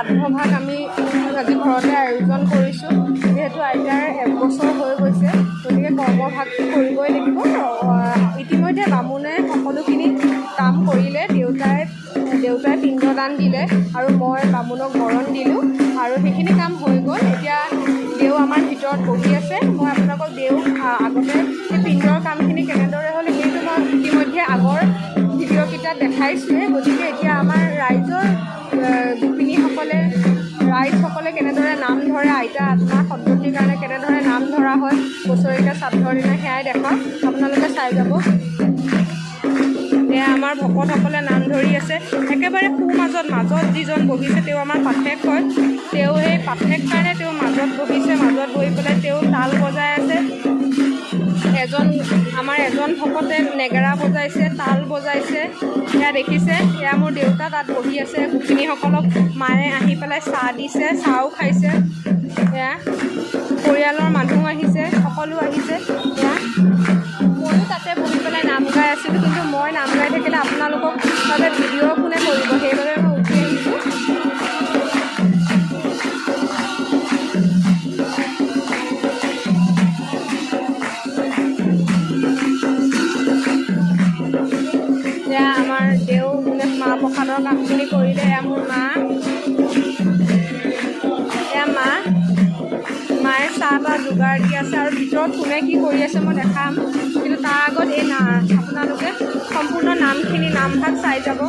শ্ৰাদ্ধভাগ আমি আজি ঘৰতে আয়োজন কৰিছোঁ। যিহেতু আইতাৰ 1 বছৰ হৈ গৈছে, গতিকে কৰ্মভাগটো কৰিবই লাগিব। ইতিমধ্যে বামুণে সকলোখিনি কাম কৰিলে। দেউতাই পিণ্ডদান দিলে আৰু মই বামুণক বৰণ দিলোঁ আৰু সেইখিনি কাম হৈ গ'ল। এতিয়া দেউ আমাৰ ভিতৰত বহি আছে। মই আপোনালোকক দেউক আগতে সেই পিণ্ডৰ কামখিনি কেনেদৰে হ'ল সেইটো মই ইতিমধ্যে আগৰ ভিডিঅ'কেইটাত দেখাইছোঁৱেই। গতিকে এতিয়া আমাৰ ৰাইজসকলে কেনেদৰে নাম ধৰে, আইতা আত্মাৰ সদ্গতিৰ কাৰণে কেনেদৰে নাম ধৰা হয় বছৰেকীয়া শ্ৰাদ্ধৰ দিনা, সেয়াই দেখাওঁ, আপোনালোকে চাই যাব। এয়া আমাৰ ভকতসকলে নাম ধৰি আছে। একেবাৰে মাজত যিজন বহিছে তেওঁ আমাৰ পাঠেক হয়। তেওঁ সেই পাঠেক কাৰণে তেওঁ মাজত বহিছে। মাজত বহি পেলাই তেওঁ তাল বজাই আছে। আমাৰ এজন ভকতে নেগেৰা বজাইছে, তাল বজাইছে। এয়া দেখিছে, এয়া মোৰ দেউতা তাত বহি আছে। গোপিনীসকলক মায়ে আহি পেলাই চাহ দিছে, চাহও খাইছে। এয়া পৰিয়ালৰ মানুহ আহিছে, সকলো আহিছে। এয়া ময়ো তাতে বহি পেলাই নাম গাই আছিলোঁ, কিন্তু মই নাম গাই থাকিলে আপোনালোকক তাতে ভিডিঅ' কোনে কৰিব, সেইবাবে মই উঠি আহিছোঁ। এয়া আমাৰ দেউ কোনে মাহ প্ৰসাদৰ কামখিনি কৰিলে। এয়া মোৰ মা, এয়া মায়ে চাহ তাহ যোগাৰ দি আছে আৰু ভিতৰত কোনে কি কৰি আছে মই দেখাম। কিন্তু তাৰ আগত আপোনালোকে সম্পূৰ্ণ নামভাগ চাই যাব।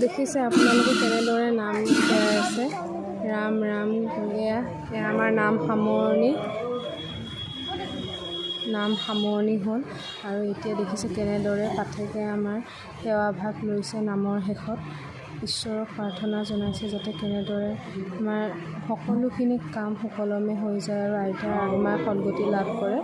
দেখিছে আপোনালোকে কেনেদৰে নাম গাই আছে। ৰাম ৰাম এয়া আমাৰ নাম সামৰণি হ'ল। আৰু এতিয়া দেখিছে কেনেদৰে পাঠেকে আমাৰ সেৱাভাগ লৈছে। নামৰ শেষত ঈশ্বৰক প্ৰাৰ্থনা জনাইছে যাতে কেনেদৰে আমাৰ সকলোখিনি কাম সুকলমে হৈ যায় আৰু আইতাৰ আত্মাৰ সদ্গতি লাভ কৰে।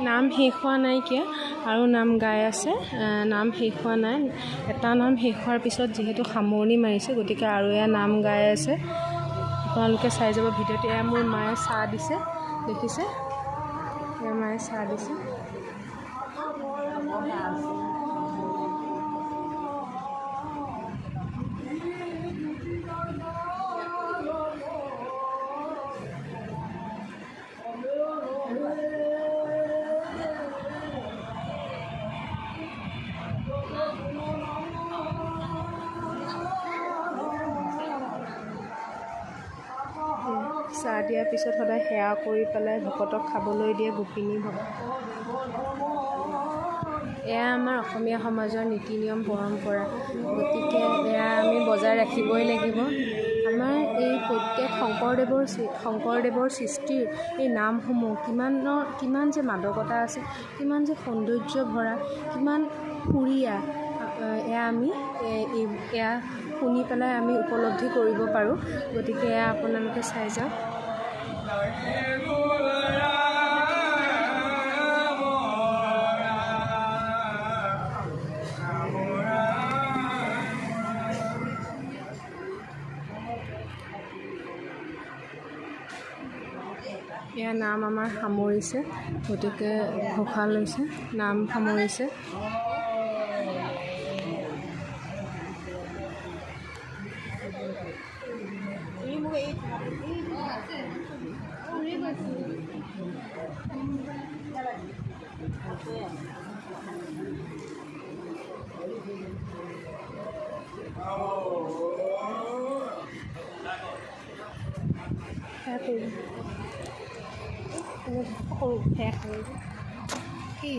নাম শেষ হোৱা নাইকিয়া আৰু নাম গাই আছে, নাম শেষ হোৱা নাই। এটা নাম শেষ হোৱাৰ পিছত যিহেতু সামৰণি মাৰিছে, গতিকে আৰু এয়া নাম গাই আছে। আপোনালোকে চাই যাব ভিডিঅ'টো। এয়া মোৰ মায়ে চাহ দিছে, দেখিছে? এয়া মায়ে চাহ দিছে। চাহ দিয়াৰ পিছত সদায় সেৱা কৰি পেলাই ভকতক খাবলৈ দিয়ে গোপিনী ভকত। এয়া আমাৰ অসমীয়া সমাজৰ নীতি নিয়ম পৰম্পৰা, গতিকে এয়া আমি বজাই ৰাখিবই লাগিব। আমাৰ এই প্ৰত্যেক শংকৰদেৱৰ সৃষ্টিৰ এই নামসমূহ কিমান যে মাদকতা আছে, কিমান যে সৌন্দৰ্য ভৰা, কিমান সুৰীয়া, এয়া আমি এয়া শুনি পেলাই আমি উপলব্ধি কৰিব পাৰোঁ। গতিকে এয়া আপোনালোকে চাই যাওক। এয়া নাম আমাৰ সামৰিছে, গতিকে ঘোষা লৈছে, নাম সামৰিছে। কি